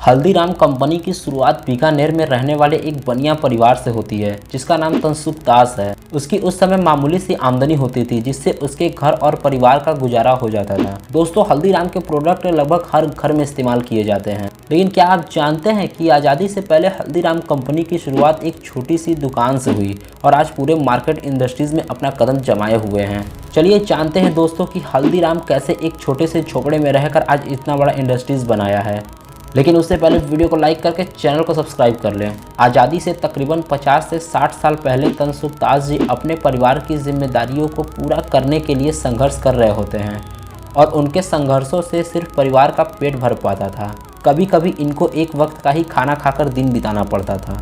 Haldiram company की शुरुआत बीकानेर में रहने वाले एक बनिया परिवार से होती है जिसका नाम तनसुख दास है। उसकी उस समय मामूली सी आमदनी होती थी जिससे उसके घर और परिवार का गुजारा हो जाता था। दोस्तों, हल्दीराम के प्रोडक्ट लगभग हर घर में इस्तेमाल किए जाते हैं, लेकिन क्या आप जानते हैं कि आज़ादी से पहले हल्दीराम कंपनी की शुरुआत एक छोटी सी दुकान से हुई और आज पूरे मार्केट इंडस्ट्रीज में अपना कदम जमाए हुए हैं। चलिए जानते हैं दोस्तों कि हल्दीराम कैसे एक छोटे से झोपड़े में रहकर आज इतना बड़ा इंडस्ट्रीज बनाया है। लेकिन उससे पहले वीडियो को लाइक करके चैनल को सब्सक्राइब कर लें। आज़ादी से तकरीबन 50 से 60 साल पहले तनसुख दास जी अपने परिवार की जिम्मेदारियों को पूरा करने के लिए संघर्ष कर रहे होते हैं और उनके संघर्षों से सिर्फ परिवार का पेट भर पाता था। कभी कभी इनको एक वक्त का ही खाना खाकर दिन बिताना पड़ता था।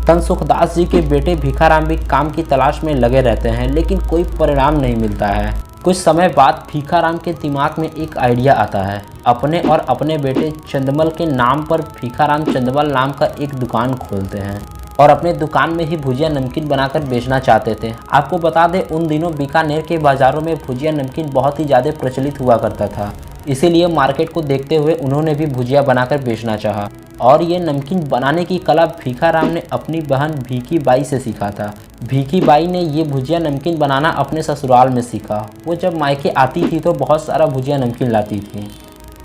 तनसुख दास जी के बेटे भीखाराम भी काम की तलाश में लगे रहते हैं, लेकिन कोई परिणाम नहीं मिलता है। कुछ समय बाद भीखाराम के दिमाग में एक आइडिया आता है। अपने और अपने बेटे चंदमल के नाम पर भीखाराम चंदमल नाम का एक दुकान खोलते हैं और अपने दुकान में ही भुजिया नमकीन बनाकर बेचना चाहते थे। आपको बता दें, उन दिनों बीकानेर के बाज़ारों में भुजिया नमकीन बहुत ही ज़्यादा प्रचलित हुआ करता था, इसीलिए मार्केट को देखते हुए उन्होंने भी भुजिया बनाकर बेचना चाहा। और ये नमकीन बनाने की कला भीखाराम ने अपनी बहन भीखी बाई से सीखा था। भीखी बाई ने ये भुजिया नमकीन बनाना अपने ससुराल में सीखा। वो जब मायके आती थी तो बहुत सारा भुजिया नमकीन लाती थी।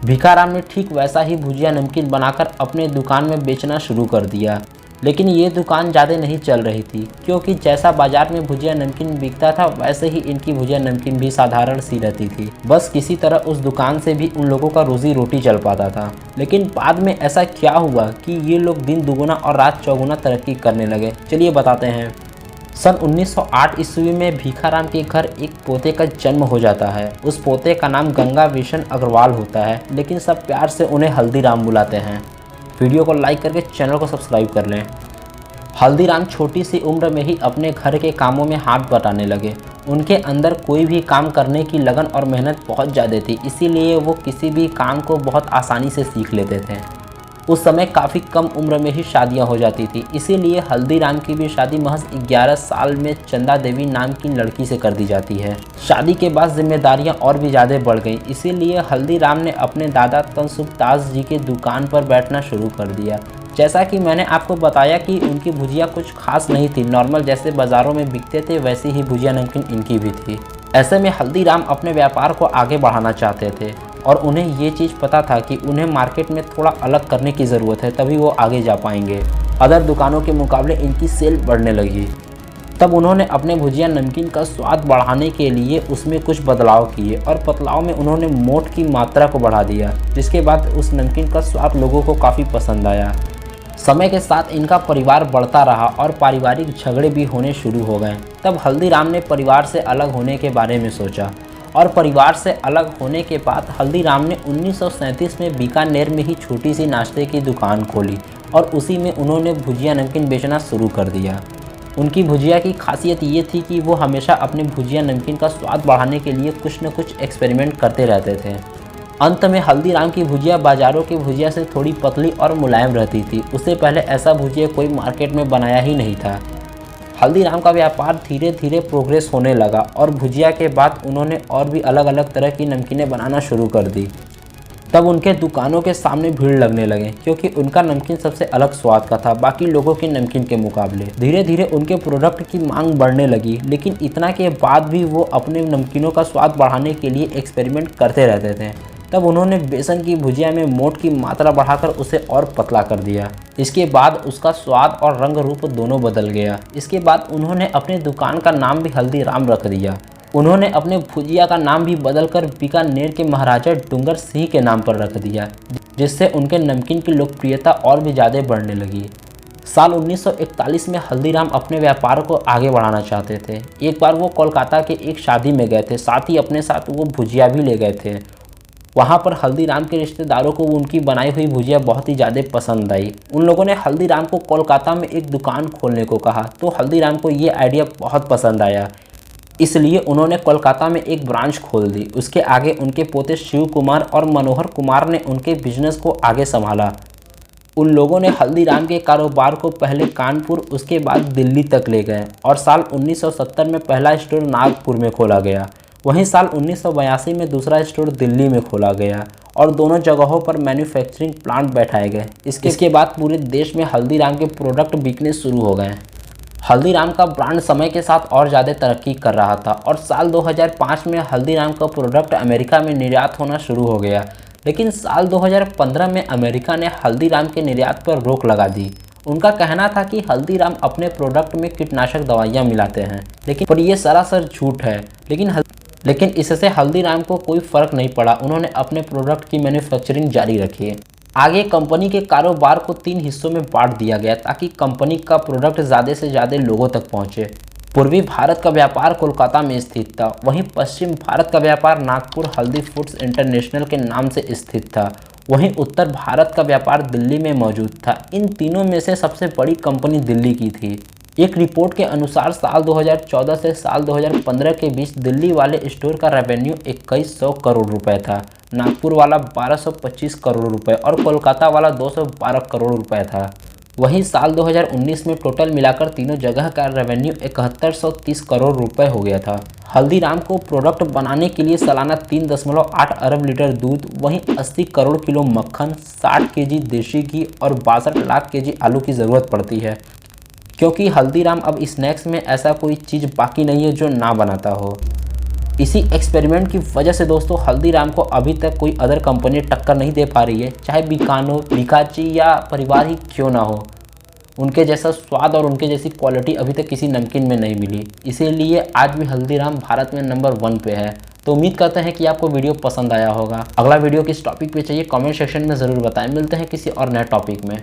भीखाराम ने ठीक वैसा ही भुजिया नमकीन बनाकर अपने दुकान में बेचना शुरू कर दिया, लेकिन ये दुकान ज़्यादा नहीं चल रही थी, क्योंकि जैसा बाजार में भुजिया नमकीन बिकता था वैसे ही इनकी भुजिया नमकीन भी साधारण सी रहती थी। बस किसी तरह उस दुकान से भी उन लोगों का रोजी रोटी चल पाता था। लेकिन बाद में ऐसा क्या हुआ कि ये लोग दिन दुगुना और रात चौगुना तरक्की करने लगे। चलिए बताते हैं। सन 1908 ईस्वी में भीखाराम के घर एक पोते का जन्म हो जाता है। उस पोते का नाम गंगा विशन अग्रवाल होता है, लेकिन सब प्यार से उन्हें हल्दीराम बुलाते हैं। वीडियो को लाइक करके चैनल को सब्सक्राइब कर लें। हल्दीराम छोटी सी उम्र में ही अपने घर के कामों में हाथ बटाने लगे। उनके अंदर कोई भी काम करने की लगन और मेहनत बहुत ज़्यादा थी, इसीलिए वो किसी भी काम को बहुत आसानी से सीख लेते थे। उस समय काफ़ी कम उम्र में ही शादियां हो जाती थी, इसीलिए हल्दीराम की भी शादी महज 11 साल में चंदा देवी नाम की लड़की से कर दी जाती है। शादी के बाद जिम्मेदारियां और भी ज़्यादा बढ़ गईं, इसीलिए हल्दीराम ने अपने दादा तनसुख दास जी के दुकान पर बैठना शुरू कर दिया। जैसा कि मैंने आपको बताया कि उनकी भुजिया कुछ खास नहीं थी, नॉर्मल जैसे बाज़ारों में बिकते थे वैसी ही भुजिया नमकीन इनकी भी थी। ऐसे में हल्दीराम अपने व्यापार को आगे बढ़ाना चाहते थे और उन्हें ये चीज़ पता था कि उन्हें मार्केट में थोड़ा अलग करने की ज़रूरत है, तभी वो आगे जा पाएंगे। अदर दुकानों के मुकाबले इनकी सेल बढ़ने लगी। तब उन्होंने अपने भुजिया नमकीन का स्वाद बढ़ाने के लिए उसमें कुछ बदलाव किए और बदलाव में उन्होंने मोठ की मात्रा को बढ़ा दिया, जिसके बाद उस नमकीन का स्वाद लोगों को काफ़ी पसंद आया। समय के साथ इनका परिवार बढ़ता रहा और पारिवारिक झगड़े भी होने शुरू हो गए। तब हल्दीराम ने परिवार से अलग होने के बारे में सोचा और परिवार से अलग होने के बाद हल्दीराम ने 1937 में बीकानेर में ही छोटी सी नाश्ते की दुकान खोली और उसी में उन्होंने भुजिया नमकीन बेचना शुरू कर दिया। उनकी भुजिया की खासियत ये थी कि वो हमेशा अपने भुजिया नमकीन का स्वाद बढ़ाने के लिए कुछ न कुछ एक्सपेरिमेंट करते रहते थे। अंत में हल्दीराम की भुजिया बाज़ारों की भुजिया से थोड़ी पतली और मुलायम रहती थी। उससे पहले ऐसा भुजिया कोई मार्केट में बनाया ही नहीं था। हल्दीराम का व्यापार धीरे धीरे प्रोग्रेस होने लगा और भुजिया के बाद उन्होंने और भी अलग अलग तरह की नमकीनें बनाना शुरू कर दी। तब उनके दुकानों के सामने भीड़ लगने लगे, क्योंकि उनका नमकीन सबसे अलग स्वाद का था बाकी लोगों के नमकीन के मुकाबले। धीरे धीरे उनके प्रोडक्ट की मांग बढ़ने लगी, लेकिन इतना के बाद भी वो अपने नमकीनों का स्वाद बढ़ाने के लिए एक्सपेरिमेंट करते रहते थे। तब उन्होंने बेसन की भुजिया में मोठ की मात्रा बढ़ाकर उसे और पतला कर दिया। इसके बाद उसका स्वाद और रंग रूप दोनों बदल गया। इसके बाद उन्होंने अपने दुकान का नाम भी हल्दीराम रख दिया। उन्होंने अपने भुजिया का नाम भी बदलकर बीकानेर के महाराजा डूंगर सिंह के नाम पर रख दिया, जिससे उनके नमकीन की लोकप्रियता और भी ज़्यादा बढ़ने लगी। साल 1941 में हल्दीराम अपने व्यापार को आगे बढ़ाना चाहते थे। एक बार वो कोलकाता के एक शादी में गए थे, साथ ही अपने साथ वो भुजिया भी ले गए थे। वहाँ पर हल्दीराम के रिश्तेदारों को उनकी बनाई हुई भुजिया बहुत ही ज़्यादा पसंद आई। उन लोगों ने हल्दीराम को कोलकाता में एक दुकान खोलने को कहा, तो हल्दीराम को ये आइडिया बहुत पसंद आया, इसलिए उन्होंने कोलकाता में एक ब्रांच खोल दी। उसके आगे उनके पोते शिव कुमार और मनोहर कुमार ने उनके बिजनेस को आगे संभाला। उन लोगों ने हल्दीराम के कारोबार को पहले कानपुर, उसके बाद दिल्ली तक ले गए और साल 1970 में पहला स्टोर नागपुर में खोला गया। वहीं साल 1982 में दूसरा स्टोर दिल्ली में खोला गया और दोनों जगहों पर मैन्युफैक्चरिंग प्लांट बैठाए गए। इसके बाद पूरे देश में हल्दीराम के प्रोडक्ट बिकने शुरू हो गए। हल्दीराम का ब्रांड समय के साथ और ज़्यादा तरक्की कर रहा था और साल 2005 में हल्दीराम का प्रोडक्ट अमेरिका में निर्यात होना शुरू हो गया। लेकिन साल 2015 में अमेरिका ने हल्दीराम के निर्यात पर रोक लगा दी। उनका कहना था कि हल्दीराम अपने प्रोडक्ट में कीटनाशक दवाइयाँ मिलाते हैं, लेकिन ये सरासर झूठ है। लेकिन इससे हल्दीराम को कोई फ़र्क नहीं पड़ा। उन्होंने अपने प्रोडक्ट की मैन्युफैक्चरिंग जारी रखी। आगे कंपनी के कारोबार को 3 हिस्सों में बांट दिया गया ताकि कंपनी का प्रोडक्ट ज़्यादा से ज़्यादा लोगों तक पहुंचे। पूर्वी भारत का व्यापार कोलकाता में स्थित था, वहीं पश्चिम भारत का व्यापार नागपुर हल्दी फूड्स इंटरनेशनल के नाम से स्थित था। वहीं उत्तर भारत का व्यापार दिल्ली में मौजूद था। इन तीनों में से सबसे बड़ी कंपनी दिल्ली की थी। एक रिपोर्ट के अनुसार साल 2014 से साल 2015 के बीच दिल्ली वाले स्टोर का रेवेन्यू 2100 करोड़ रुपए था, नागपुर वाला 1225 करोड़ रुपए और कोलकाता वाला 212 करोड़ रुपए था। वहीं साल 2019 में टोटल मिलाकर तीनों जगह का रेवेन्यू 7130 करोड़ रुपए हो गया था। हल्दीराम को प्रोडक्ट बनाने के लिए सालाना 3.8 अरब लीटर दूध, वहीं 80 करोड़ किलो मक्खन, 60 केजी देशी घी और 62 लाख केजी आलू की ज़रूरत पड़ती है, क्योंकि हल्दीराम अब स्नैक्स में ऐसा कोई चीज़ बाकी नहीं है जो ना बनाता हो। इसी एक्सपेरिमेंट की वजह से दोस्तों हल्दीराम को अभी तक कोई अदर कंपनी टक्कर नहीं दे पा रही है, चाहे बीकानो, बीकाची या परिवार ही क्यों ना हो। उनके जैसा स्वाद और उनके जैसी क्वालिटी अभी तक किसी नमकीन में नहीं मिली। इसीलिए आज भी हल्दीराम भारत में नंबर 1 पे है। तो उम्मीद करते हैं कि आपको वीडियो पसंद आया होगा। अगला वीडियो किस टॉपिक पे चाहिए कमेंट सेक्शन में ज़रूर बताएं। मिलते हैं किसी और नए टॉपिक में।